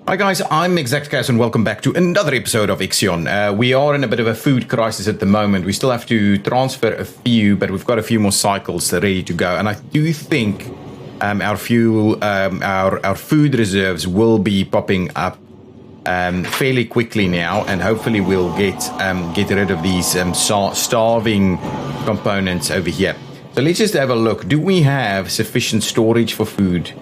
Hi guys, I'm ExactChaos and welcome back to another episode of Ixion. We are in a bit of a food crisis at the moment. We still have to transfer a few, but we've got a few more cycles ready to go. And I do think our food reserves will be popping up fairly quickly now, and hopefully we'll get rid of these starving components over here. So let's just have a look. Do we have sufficient storage for food?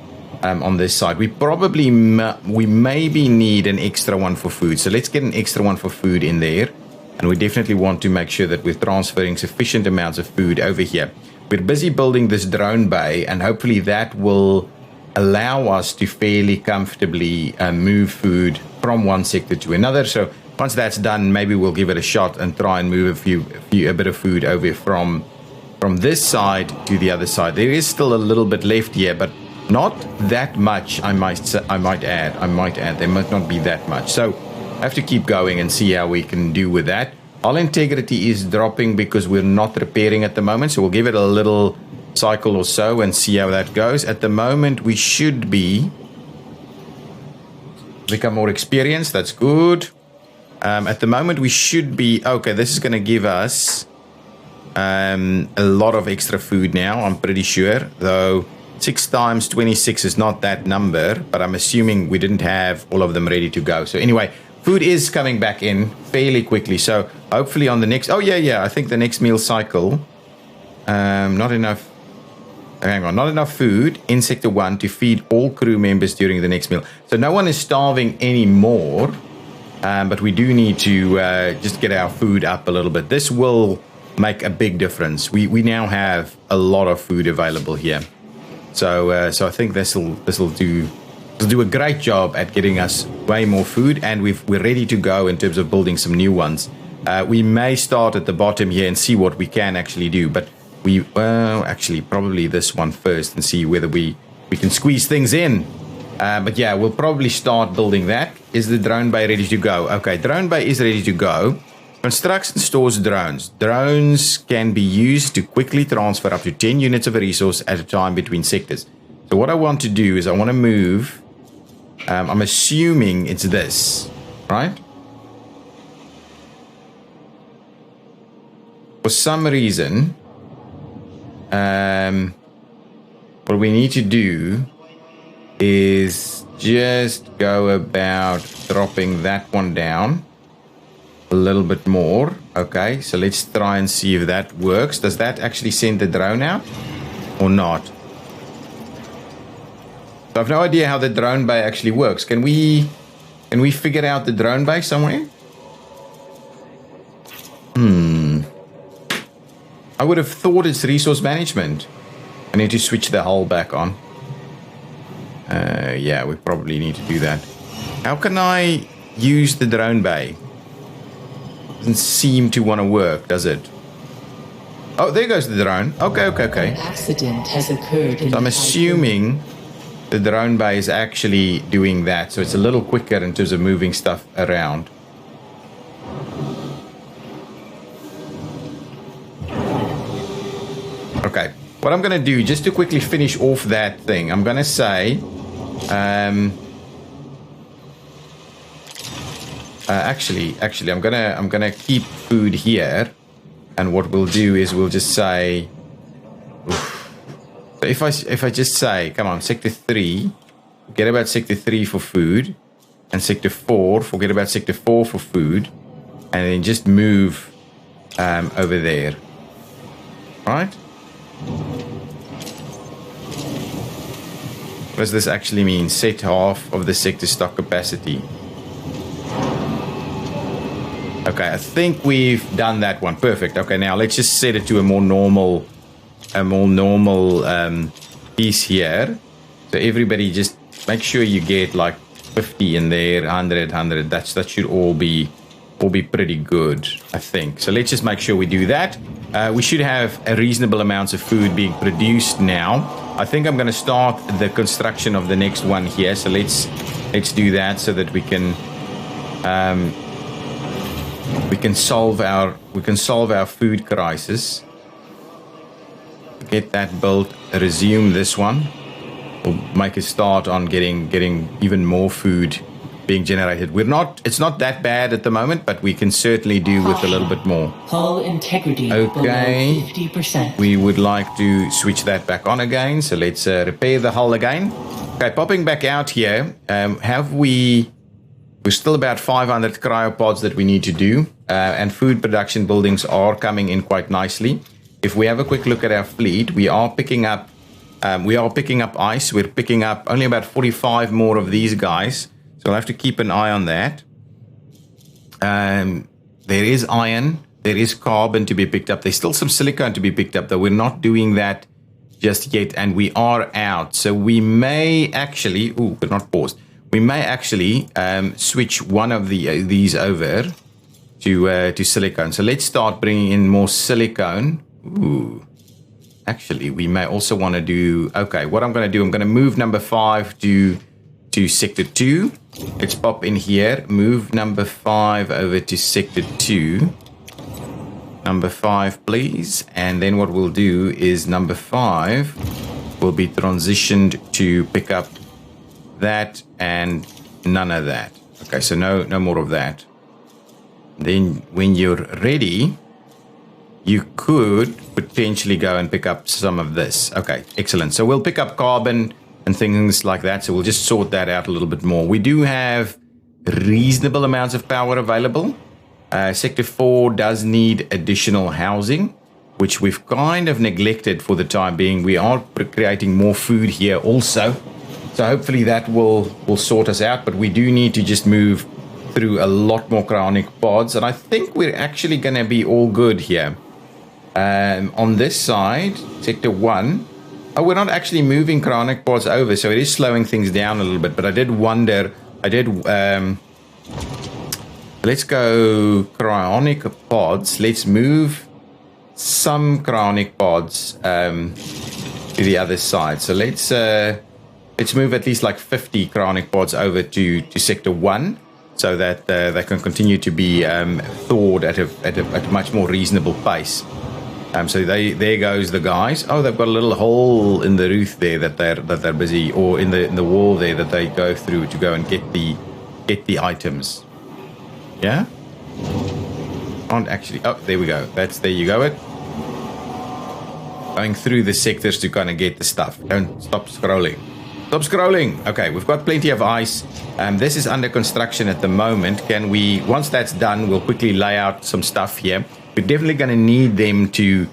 On this side, we probably maybe need an extra one for food. So let's get an extra one for food in there, and we definitely want to make sure that we're transferring sufficient amounts of food over here. We're busy building this drone bay, and hopefully that will allow us to fairly comfortably move food from one sector to another. So once that's done, maybe we'll give it a shot and try and move a bit of food over from this side to the other side. There is still a little bit left here, but not that much, I might add. There might not be that much. So I have to keep going and see how we can do with that. Hull integrity is dropping because we're not repairing at the moment. So we'll give it a little cycle or so and see how that goes. At the moment, we should become more experienced. That's good. At the moment, we should be... Okay, this is going to give us a lot of extra food now, I'm pretty sure. Though... 6 times 26 is not that number, but I'm assuming we didn't have all of them ready to go. So anyway, food is coming back in fairly quickly. So hopefully on the next... Oh, yeah. I think the next meal cycle... not enough... Hang on. Not enough food in Sector 1 to feed all crew members during the next meal. So no one is starving anymore. But we do need to just get our food up a little bit. This will make a big difference. We now have a lot of food available here. So I think this will do a great job at getting us way more food, and we're ready to go in terms of building some new ones. We may start at the bottom here and see what we can actually do, but actually probably this one first and see whether we can squeeze things in. But yeah, we'll probably start building that. Is the drone bay ready to go? Okay, drone bay is ready to go. Constructs and stores drones. Drones can be used to quickly transfer up to 10 units of a resource at a time between sectors. So what I want to do is I want to move... I'm assuming it's this, right? For some reason, what we need to do is just go about dropping that one down a little bit more. Okay, so let's try and see if that works. Does that actually send the drone out or not? So I've no idea how the drone bay actually works. Can we figure out the drone bay somewhere? I would have thought it's resource management. I need to switch the hull back on. Yeah, we probably need to do that. How can I use the drone bay? Doesn't seem to want to work, does it? Oh, there goes the drone. Okay. An accident has occurred. So I'm assuming the drone bay is actually doing that, so it's a little quicker in terms of moving stuff around. Okay, what I'm going to do, just to quickly finish off that thing, I'm going to say... Actually, I'm gonna keep food here, and what we'll do is we'll just say, so if I just say, come on, Sector 3, forget about Sector 3 for food, and Sector 4, forget about Sector 4 for food, and then just move over there, right? What does this actually mean? Set half of the sector stock capacity. Okay, I think we've done that one. Perfect. Okay, now let's just set it to a more normal piece here. So everybody just make sure you get like 50 in there, 100. That should all be pretty good, I think. So let's just make sure we do that. We should have a reasonable amounts of food being produced now. I think I'm going to start the construction of the next one here. So let's do that so that we can solve our food crisis. Get that built. Resume this one. We'll make a start on getting even more food being generated. It's not that bad at the moment, but we can certainly do with a little bit more. Hull integrity Okay. below 50%. We would like to switch that back on again. So let's repair the hull again. Okay, popping back out here. We're still about 500 cryopods that we need to do. And food production buildings are coming in quite nicely. If we have a quick look at our fleet, we are picking up ice. We're picking up only about 45 more of these guys. So we'll have to keep an eye on that. There is iron. There is carbon to be picked up. There's still some silicone to be picked up, though. We're not doing that just yet, and we are out. So we may actually... Ooh, but not paused. We may actually switch one of these over to silicone. So let's start bringing in more silicone. Ooh. Actually, we may also want to do... Okay, what I'm going to do, I'm going to move number 5 to sector 2. Let's pop in here. Move number 5 over to sector 2. Number 5, please. And then what we'll do is number 5 will be transitioned to pick up that and none of that. Okay, so no more of that. Then when you're ready, you could potentially go and pick up some of this. Okay, excellent. So we'll pick up carbon and things like that. So we'll just sort that out a little bit more. We do have reasonable amounts of power available. Sector 4 does need additional housing, which we've kind of neglected for the time being. We are creating more food here also. So hopefully that will sort us out. But we do need to just move through a lot more cryonic pods. And I think we're actually going to be all good here. On this side, sector 1. Oh, we're not actually moving cryonic pods over, so it is slowing things down a little bit. But I did wonder, let's go cryonic pods. Let's move some cryonic pods to the other side. So let's move at least like 50 cryonic pods over to sector 1, so that they can continue to be thawed at a much more reasonable pace. So there goes the guys. Oh, they've got a little hole in the roof there that they're busy, or in the wall there that they go through to go and get the items. Yeah. Aren't actually. Oh, there we go. There you go. It going through the sectors to kind of get the stuff. Don't stop scrolling. Stop scrolling. Okay, we've got plenty of ice. This is under construction at the moment. Once that's done, we'll quickly lay out some stuff here. We're definitely going to need them to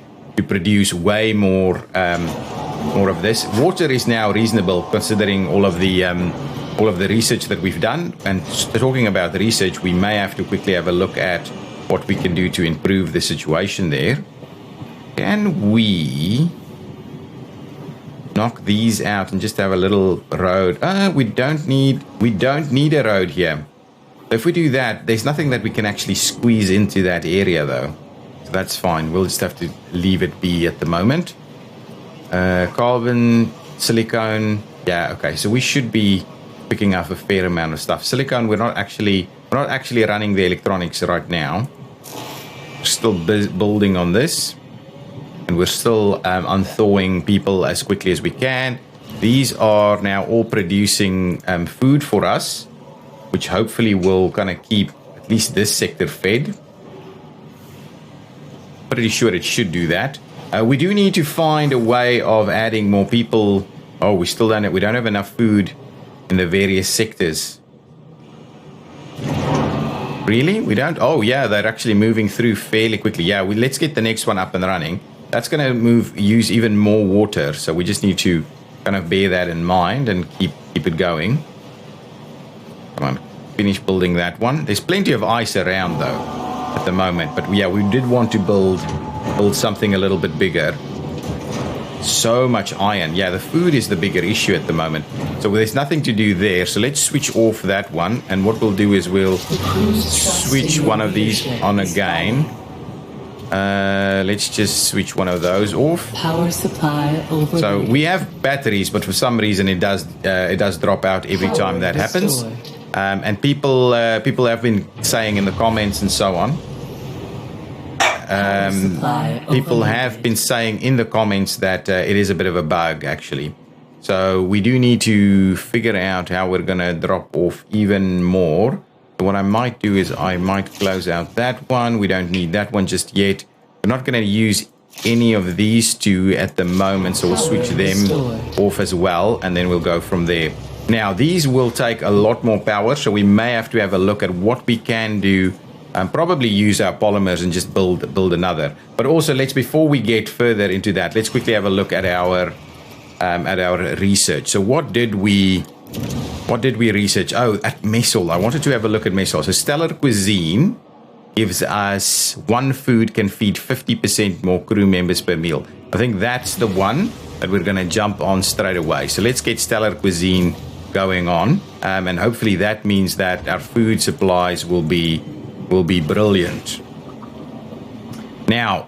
produce way more of this. Water is now reasonable considering all of the research that we've done. And talking about the research, we may have to quickly have a look at what we can do to improve the situation there. Can we knock these out and just have a little road? We don't need a road here. If we do that, there's nothing that we can actually squeeze into that area though. So that's fine. We'll just have to leave it be at the moment. Carbon, silicone. Yeah, okay. So we should be picking up a fair amount of stuff. Silicone, we're not actually running the electronics right now. We're still building on this. And we're still unthawing people as quickly as we can. These are now all producing food for us, which hopefully will kind of keep at least this sector fed. Pretty sure it should do that. We do need to find a way of adding more people. Oh, we don't have enough food in the various sectors. Really? We don't? Oh, yeah, they're actually moving through fairly quickly. Yeah, let's get the next one up and running. That's going to use even more water, so we just need to kind of bear that in mind and keep it going. Come on, finish building that one. There's plenty of ice around though at the moment, but yeah, we did want to build something a little bit bigger. So much iron. Yeah, the food is the bigger issue at the moment, so there's nothing to do there. So let's switch off that one, and what we'll do is we'll switch one of these on again. Let's just switch one of those off. Power supply over. So we have batteries, but for some reason it does drop out every time that happens. And people have been saying in the comments and so on. People have been saying in the comments that it is a bit of a bug actually. So we do need to figure out how we're going to drop off even more. So what I might do is I might close out that one. We don't need that one just yet. We're not going to use any of these two at the moment, so we'll switch them off as well, and then we'll go from there. Now, these will take a lot more power, so we may have to have a look at what we can do and probably use our polymers and just build another. But also, before we get further into that, let's quickly have a look at our research. So what did we research? Oh, at Messel. I wanted to have a look at Messel. So stellar cuisine gives us one food can feed 50% more crew members per meal. I think that's the one that we're going to jump on straight away. So let's get stellar cuisine going on, and hopefully that means that our food supplies will be brilliant. Now,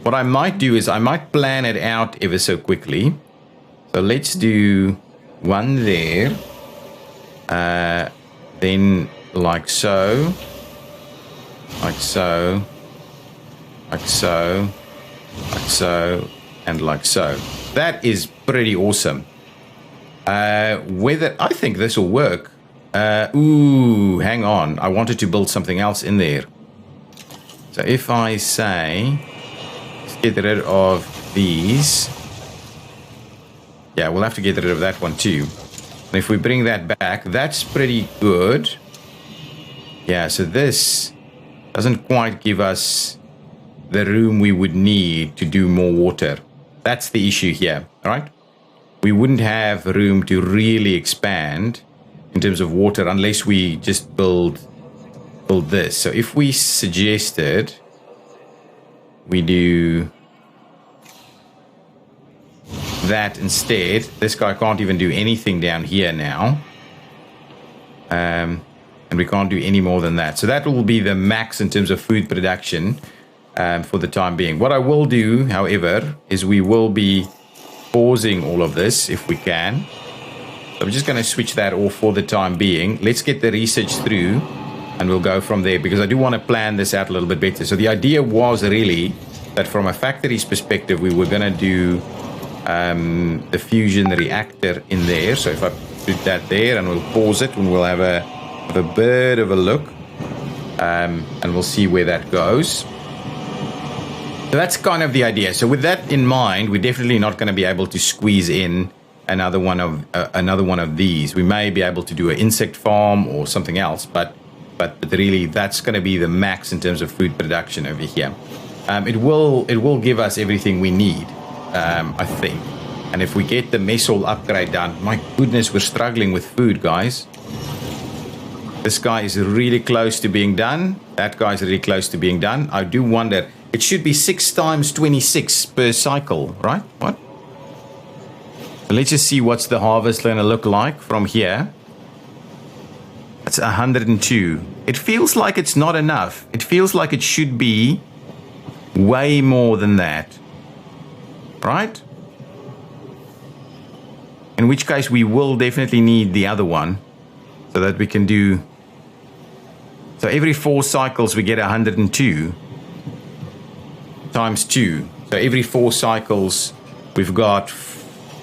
what I might do is I might plan it out ever so quickly. So let's do one there, then like so, like so, like so, like so, and like so. That is pretty awesome. Whether I think this will work. Ooh, hang on. I wanted to build something else in there. So if I say, let's get rid of these. Yeah, we'll have to get rid of that one too. And if we bring that back, that's pretty good. Yeah, so this doesn't quite give us the room we would need to do more water. That's the issue here, right? We wouldn't have room to really expand in terms of water unless we just build this. So if we suggested we do that instead, this guy can't even do anything down here now. And we can't do any more than that. So that will be the max in terms of food production for the time being. What I will do, however, is we will be pausing all of this if we can. So I'm just going to switch that off for the time being. Let's get the research through and we'll go from there, because I do want to plan this out a little bit better. So the idea was really that from a factory's perspective, we were going to do the fusion reactor in there. So if I put that there, and we'll pause it and we'll have a bit of a look, and we'll see where that goes. So that's kind of the idea. So with that in mind, we're definitely not going to be able to squeeze in another one of these. We may be able to do an insect farm or something else, but really that's going to be the max in terms of food production over here. It will give us everything we need, I think. And if we get the mess hall upgrade done, my goodness, we're struggling with food, guys. This guy is really close to being done. That guy is really close to being done. I do wonder, it should be 6 times 26 per cycle, right? What? So let's just see what's the harvest going to look like from here. That's 102. It feels like it's not enough. It feels like it should be way more than that, right? In which case we will definitely need the other one so that we can do. So every 4 cycles we get 102 times 2. So every 4 cycles we've got,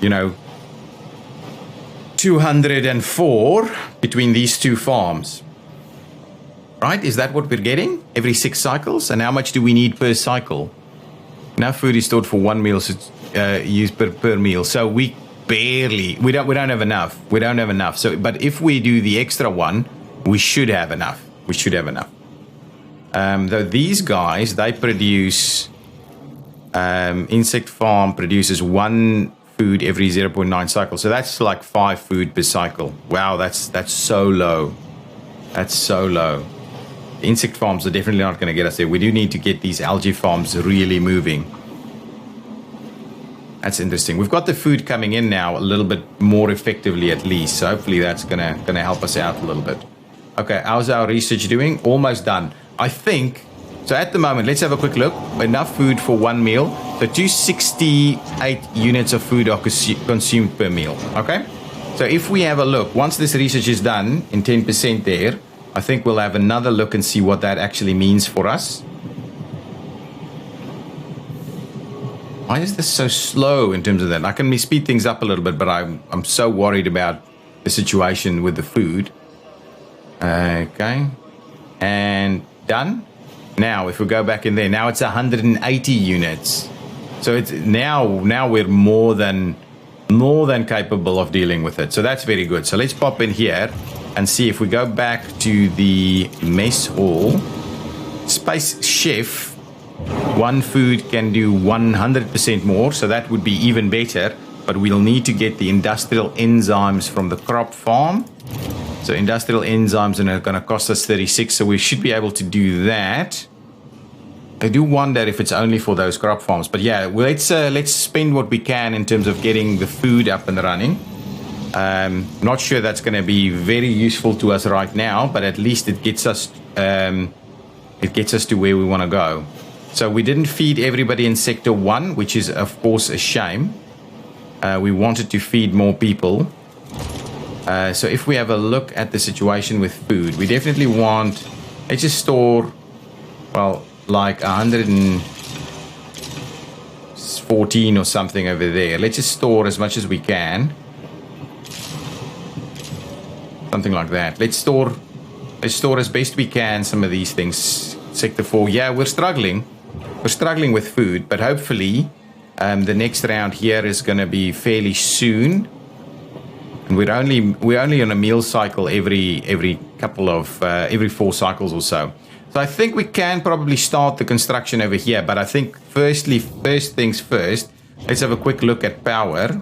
204 between these two farms. Right? Is that what we're getting? Every 6 cycles? And how much do we need per cycle? Now food is stored for 1 meal, so used per meal. So we don't have enough. We don't have enough. So, but if we do the extra one, we should have enough. We should have enough. Though these guys, they produce, insect farm produces 1 food every 0.9 cycles. So that's like 5 food per cycle. Wow, that's so low. That's so low. The insect farms are definitely not going to get us there. We do need to get these algae farms really moving. That's interesting. We've got the food coming in now a little bit more effectively, at least. So hopefully that's gonna help us out a little bit. Okay, how's our research doing? Almost done. I think, so at the moment, let's have a quick look. Enough food for 1 meal. So 268 units of food are consumed per meal. Okay? So if we have a look, once this research is done in 10% there, I think we'll have another look and see what that actually means for us. Why is this so slow in terms of that? I can speed things up a little bit, but I'm so worried about the situation with the food. Okay. And done. Now, if we go back in there, now it's 180 units. So it's now we're more than capable of dealing with it. So that's very good. So let's pop in here and see if we go back to the mess hall. Space chef, one food can do 100% more, so that would be even better. But we'll need to get the industrial enzymes from the crop farm. So industrial enzymes are going to cost us 36, so we should be able to do that. I do wonder if it's only for those crop farms, but yeah, let's spend what we can in terms of getting the food up and running. Not sure that's going to be very useful to us right now, but at least it gets us to where we want to go. So we didn't feed everybody in Sector 1, which is of course a shame. We wanted to feed more people. So if we have a look at the situation with food, we definitely want, let's just store, well, like 114 or something over there. Let's just store as much as we can. Something like that. Let's store as best we can some of these things. Sector 4, yeah, we're struggling. We're struggling with food, but hopefully the next round here is going to be fairly soon. And we're only on a meal cycle every 4 cycles or so. So I think we can probably start the construction over here. But I think first things first, let's have a quick look at power.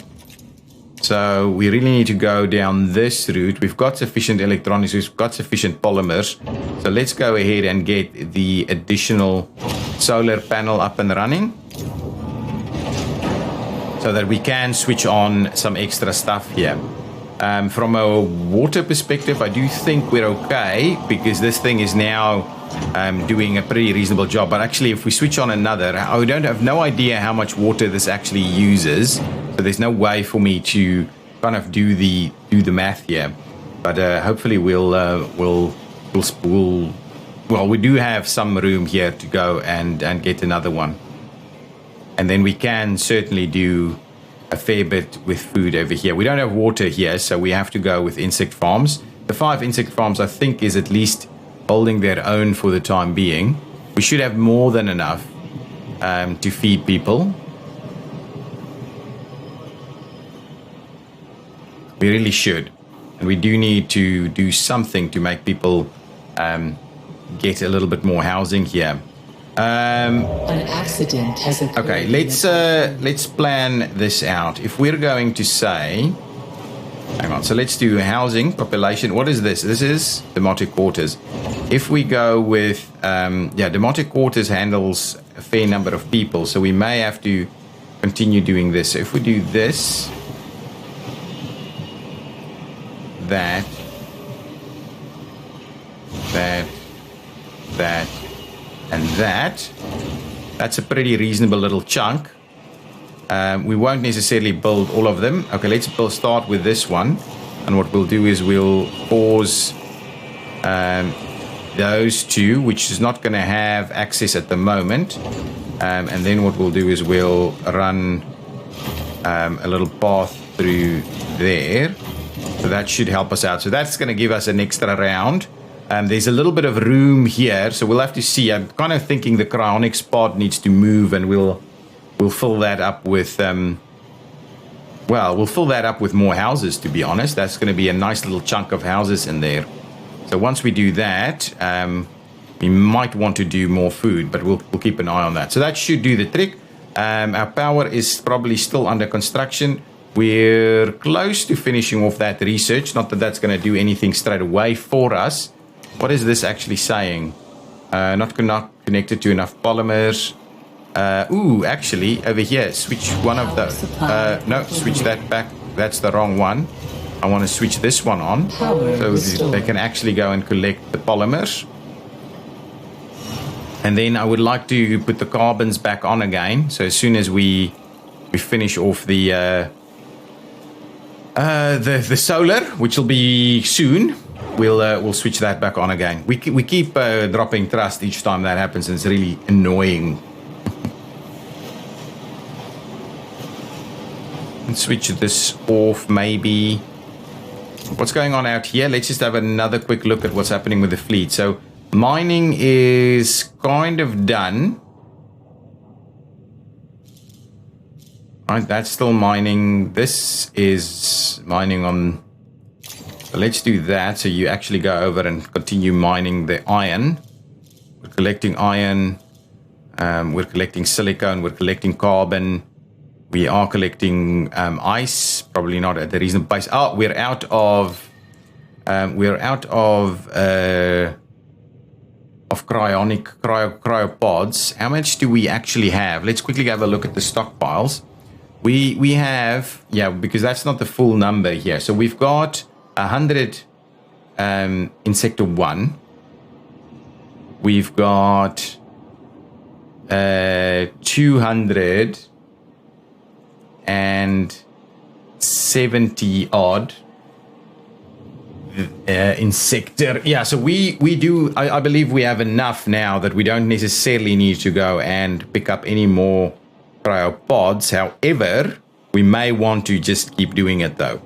So we really need to go down this route. We've got sufficient electronics, we've got sufficient polymers. So let's go ahead and get the additional solar panel up and running, so that we can switch on some extra stuff here. From a water perspective, I do think we're okay, because this thing is now doing a pretty reasonable job. But actually, if we switch on another, I have no idea how much water this actually uses. So there's no way for me to kind of do the math here. But hopefully we do have some room here to go and get another one. And then we can certainly do a fair bit with food over here. We don't have water here, so we have to go with insect farms. The 5 insect farms, I think, is at least holding their own for the time being. We should have more than enough to feed people. We really should. And we do need to do something to make people get a little bit more housing here. An accident has occurred. Okay, let's plan this out. If we're going to say, hang on, so let's do housing, population. What is this? This is Demotic Quarters. If we go with, Demotic Quarters handles a fair number of people, so we may have to continue doing this. So if we do this, that, and that's a pretty reasonable little chunk. We won't necessarily build all of them. Okay, let's start with this one, and what we'll do is we'll pause those two, which is not going to have access at the moment, and then what we'll do is we'll run a little path through there, so that should help us out. So that's going to give us an extra round. There's a little bit of room here, so we'll have to see. I'm kind of thinking the cryonics part needs to move, and we'll fill that up with we'll fill that up with more houses, to be honest. That's going to be a nice little chunk of houses in there. So once we do that, we might want to do more food, but we'll keep an eye on that. So that should do the trick. Our power is probably still under construction. We're close to finishing off that research. Not that that's going to do anything straight away for us. What is this actually saying? Not connected to enough polymers. Actually, over here, switch one of those. No, switch that back. That's the wrong one. I want to switch this one on, so they can actually go and collect the polymers. And then I would like to put the carbons back on again. So as soon as we finish off the solar, which will be soon, we'll switch that back on again. We keep dropping trust each time that happens, and it's really annoying. Let's switch this off, maybe. What's going on out here? Let's just have another quick look at what's happening with the fleet. So, mining is kind of done. Right, that's still mining. This is mining on... So let's do that. So you actually go over and continue mining the iron. We're collecting iron. We're collecting silicone. We're collecting carbon. We are collecting ice. Probably not at the reasonable price. Oh, we're out of cryopods. How much do we actually have? Let's quickly have a look at the stockpiles. We have, yeah, because that's not the full number here. So we've got 100 in sector 1. We've got 270 odd in sector. Yeah, so we do, I believe we have enough now that we don't necessarily need to go and pick up any more cryopods. However, we may want to just keep doing it though,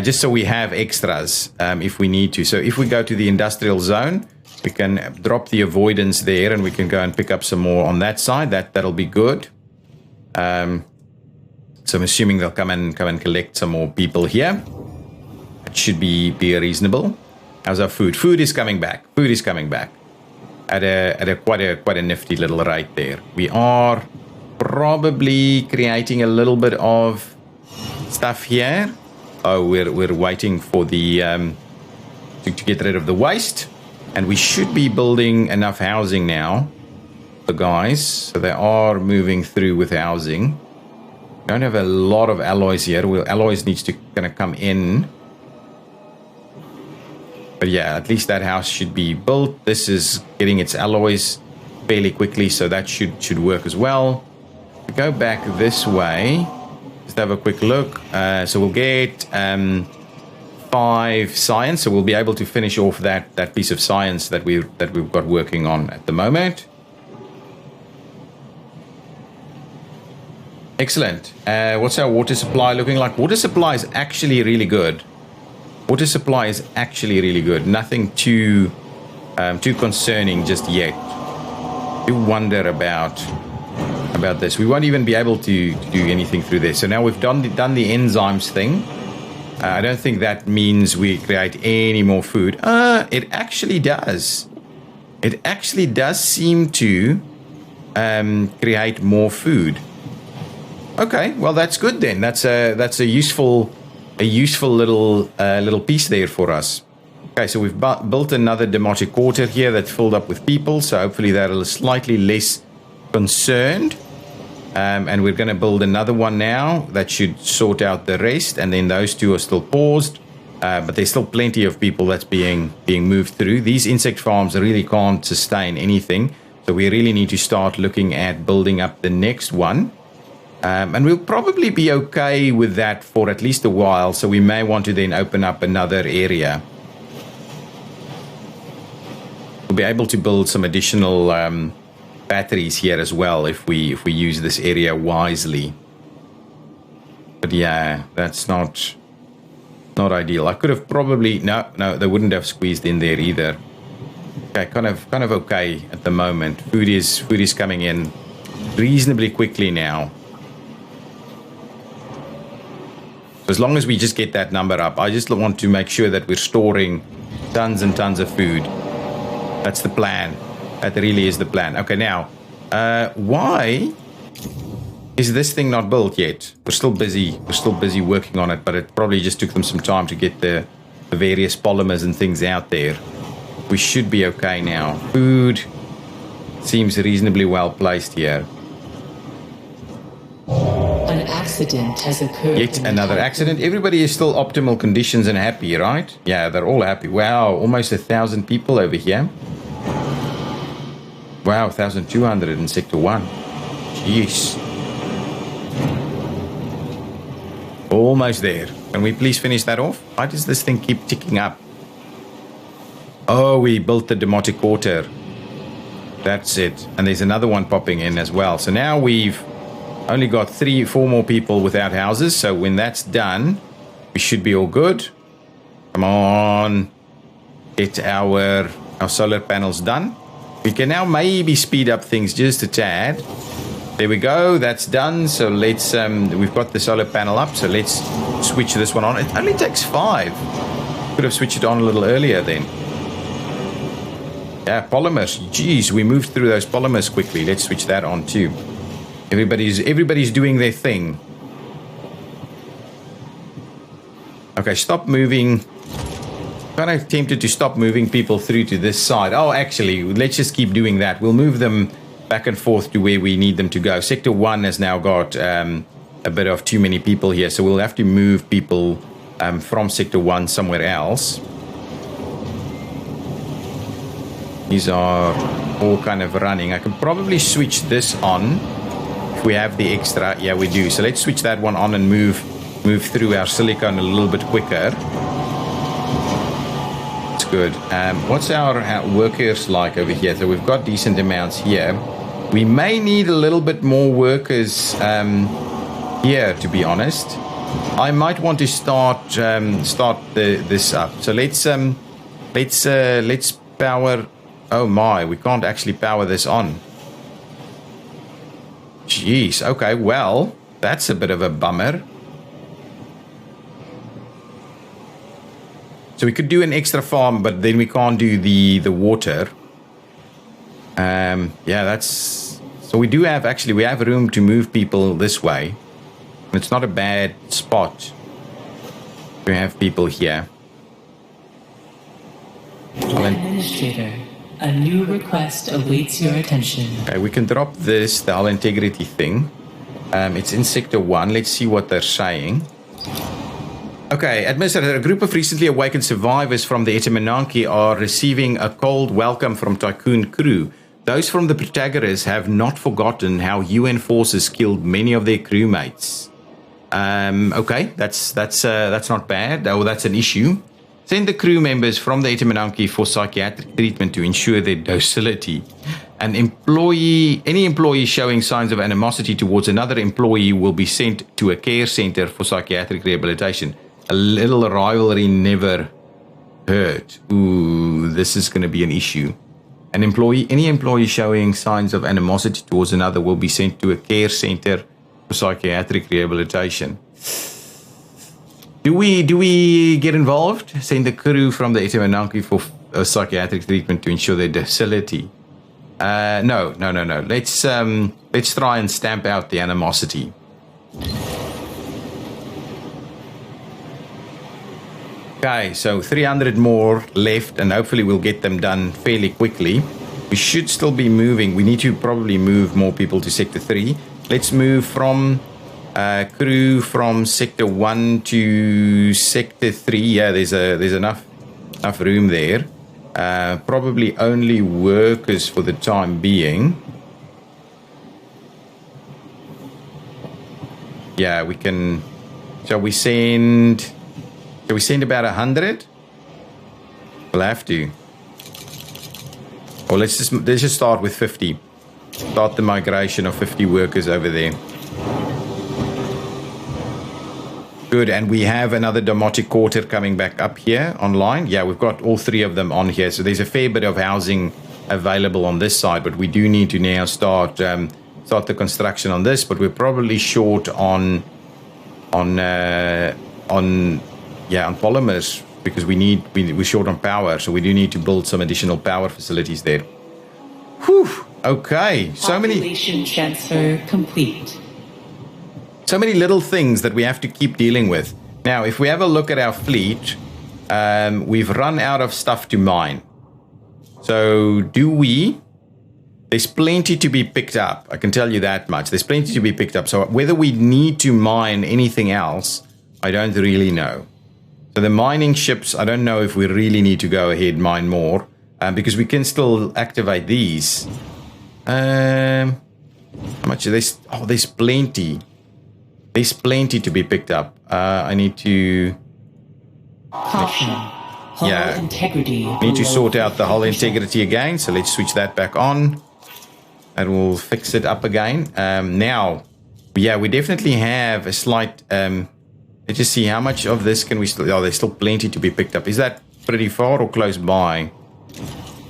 just so we have extras if we need to. So if we go to the industrial zone, we can drop the avoidance there and we can go and pick up some more on that side. That'll be good. So I'm assuming they'll come and collect some more people here. It should be reasonable. How's our food? Food is coming back. Food is coming back at a quite a nifty little rate there. We are probably creating a little bit of stuff here. Oh, we're waiting for the to get rid of the waste, and we should be building enough housing now, the guys. So they are moving through with housing. Don't have a lot of alloys here. Well, alloys needs to kind of come in. But yeah, at least that house should be built. This is getting its alloys fairly quickly, so that should work as well. We go back this way. Just have a quick look. So we'll get 5 science. So we'll be able to finish off that piece of science that we've got working on at the moment. Excellent. What's our water supply looking like? Water supply is actually really good. Water supply is actually really good. Nothing too concerning just yet. You wonder about this. We won't even be able to do anything through this. So now we've done the enzymes thing. I don't think that means we create any more food. It actually does. It actually does seem to create more food. Okay, well that's good then. That's a useful little piece there for us. Okay, so we've built another demotic quarter here that's filled up with people. So hopefully they're slightly less concerned. And we're going to build another one now that should sort out the rest. And then those two are still paused. But there's still plenty of people that's being moved through. These insect farms really can't sustain anything. So we really need to start looking at building up the next one. And we'll probably be okay with that for at least a while. So we may want to then open up another area. We'll be able to build some additional batteries here as well if we use this area wisely. But yeah, that's not ideal. I could have probably no, they wouldn't have squeezed in there either. Okay, kind of okay at the moment. Food is coming in reasonably quickly now. So as long as we just get that number up, I just want to make sure that we're storing tons and tons of food. That's the plan. That really is the plan. Okay, now, why is this thing not built yet? We're still busy working on it, but it probably just took them some time to get the various polymers and things out there. We should be okay now. Food seems reasonably well placed here. An accident has occurred. Yet another accident. Everybody is still optimal conditions and happy, right? Yeah, they're all happy. Wow, almost 1,000 people over here. Wow, 1,200 in Sector 1. Jeez. Almost there. Can we please finish that off? Why does this thing keep ticking up? Oh, we built the demotic quarter. That's it. And there's another one popping in as well. So now we've Only got 4 more people without houses. So when that's done, we should be all good. Come on. Get our solar panels done. We can now maybe speed up things just a tad. There we go. That's done. So let's, we've got the solar panel up. So let's switch this one on. It only takes 5. Could have switched it on a little earlier then. Yeah, polymers. Jeez, we moved through those polymers quickly. Let's switch that on too. Everybody's doing their thing. Okay, stop moving. Kind of tempted to stop moving people through to this side. Oh, actually, let's just keep doing that. We'll move them back and forth to where we need them to go. Sector 1 has now got a bit of too many people here, so we'll have to move people from Sector 1 somewhere else. These are all kind of running. I can probably switch this on if we have the extra. Yeah, we do. So let's switch that one on and move through our silicon a little bit quicker. It's good. What's our workers like over here? So we've got decent amounts here. We may need a little bit more workers here, to be honest. I might want to start this up. So let's power. Oh my, we can't actually power this on. Jeez, okay, well, that's a bit of a bummer. So we could do an extra farm, but then we can't do the water. Yeah, that's... So we do have, actually, we have room to move people this way. It's not a bad spot. We have people here. Administrator, a new request awaits your attention. Okay, we can drop this, the hull integrity thing. It's in Sector 1. Let's see what they're saying. Okay, Administrator, a group of recently awakened survivors from the Etamananki are receiving a cold welcome from Tyqqun crew. Those from the Protagoras have not forgotten how UN forces killed many of their crewmates. Okay, that's not bad. Oh, that's an issue. Send the crew members from the Etamananki for psychiatric treatment to ensure their docility. Any employee showing signs of animosity towards another employee will be sent to a care center for psychiatric rehabilitation. A little rivalry never hurt. Ooh, this is going to be an issue. Any employee showing signs of animosity towards another will be sent to a care center for psychiatric rehabilitation. Do we get involved? Send the crew from the Etamananki for psychiatric treatment to ensure their docility. No. Let's try and stamp out the animosity. Okay, so 300 more left, and hopefully we'll get them done fairly quickly. We should still be moving. We need to probably move more people to Sector 3. Let's move from crew from Sector 1 to Sector 3. Yeah, there's enough room there. Probably only workers for the time being. Yeah, we can. Shall we send about 100? We'll have to. Or let's just start with 50. Start the migration of 50 workers over there. Good, and we have another Domotic Quarter coming back up here online. Yeah, we've got all 3 of them on here, so there's a fair bit of housing available on this side, but we do need to now start the construction on this, but we're probably short on polymers because we're short on power, so we do need to build some additional power facilities there. Whew, okay, so many... Population transfer complete. So many little things that we have to keep dealing with. Now, if we have a look at our fleet, we've run out of stuff to mine. So do we? There's plenty to be picked up. I can tell you that much. There's plenty to be picked up. So whether we need to mine anything else, I don't really know. So the mining ships, I don't know if we really need to go ahead and mine more, because we can still activate these. How much are they? Oh, there's plenty. There's plenty to be picked up. I need to... Caution. Hull integrity. Need to sort out the hull integrity again. So let's switch that back on. And we'll fix it up again. Now, Yeah, we definitely have a slight. Let's just see how much of this can we still. Oh, there's still plenty to be picked up. Is that pretty far or close by?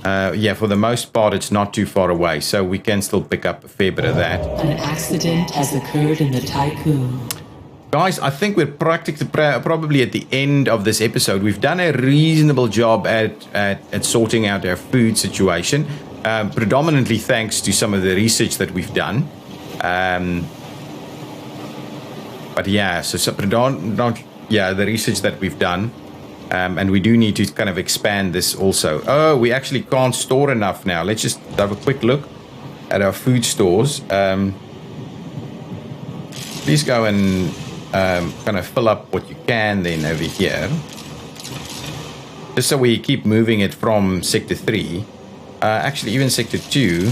Yeah, for the most part, it's not too far away, so we can still pick up a fair bit of that. An accident has occurred in the tycoon. Guys, I think we're probably at the end of this episode. We've done a reasonable job at sorting out our food situation, predominantly thanks to some of the research that we've done. But yeah, the research that we've done. And we do need to kind of expand this also. Oh, we actually can't store enough now. Let's just have a quick look at our food stores. Please go and kind of fill up what you can then over here. Just so we keep moving it from Sector 3. Actually, even Sector 2.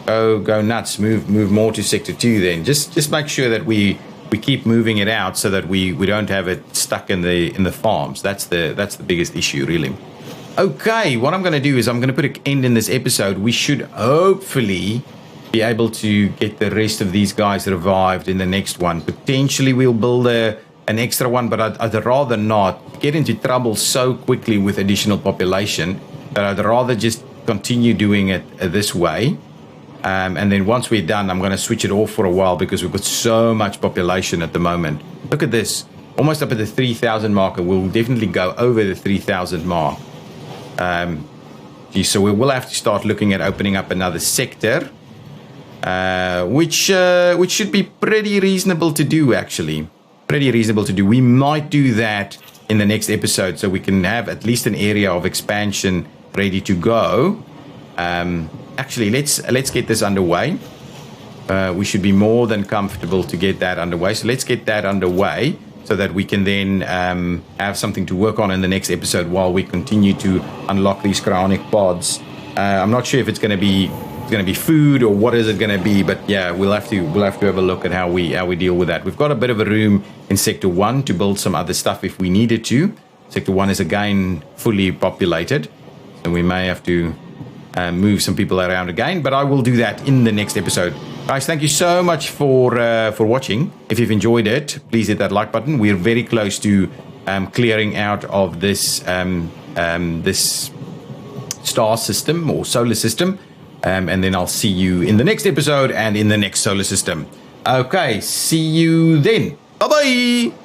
Go nuts. Move more to Sector 2 then. Just make sure that we keep moving it out so that we don't have it stuck in the farms. That's the biggest issue, really. Okay, what I'm going to do is I'm going to put an end in this episode. We should hopefully be able to get the rest of these guys revived in the next one. Potentially we'll build an extra one, but I'd rather not get into trouble so quickly with additional population that I'd rather just continue doing it this way. And then once we're done, I'm going to switch it off for a while because we've got so much population at the moment. Look at this. Almost up at the 3,000 marker. We'll definitely go over the 3,000 mark. So we will have to start looking at opening up another sector, which should be pretty reasonable to do, actually. Pretty reasonable to do. We might do that in the next episode so we can have at least an area of expansion ready to go. Actually, let's get this underway. We should be more than comfortable to get that underway. So let's get that underway so that we can then have something to work on in the next episode while we continue to unlock these cryonic pods. I'm not sure if it's going to be food or what is it going to be, but yeah, we'll have to have a look at how we deal with that. We've got a bit of a room in Sector 1 to build some other stuff if we needed to. Sector 1 is again fully populated, so we may have to move some people around again, but I will do that in the next episode. Guys, thank you so much for watching. If you've enjoyed it, please hit that like button. We're very close to clearing out of this this star system or solar system, and then I'll see you in the next episode and in the next solar system. Okay, see you then. Bye bye.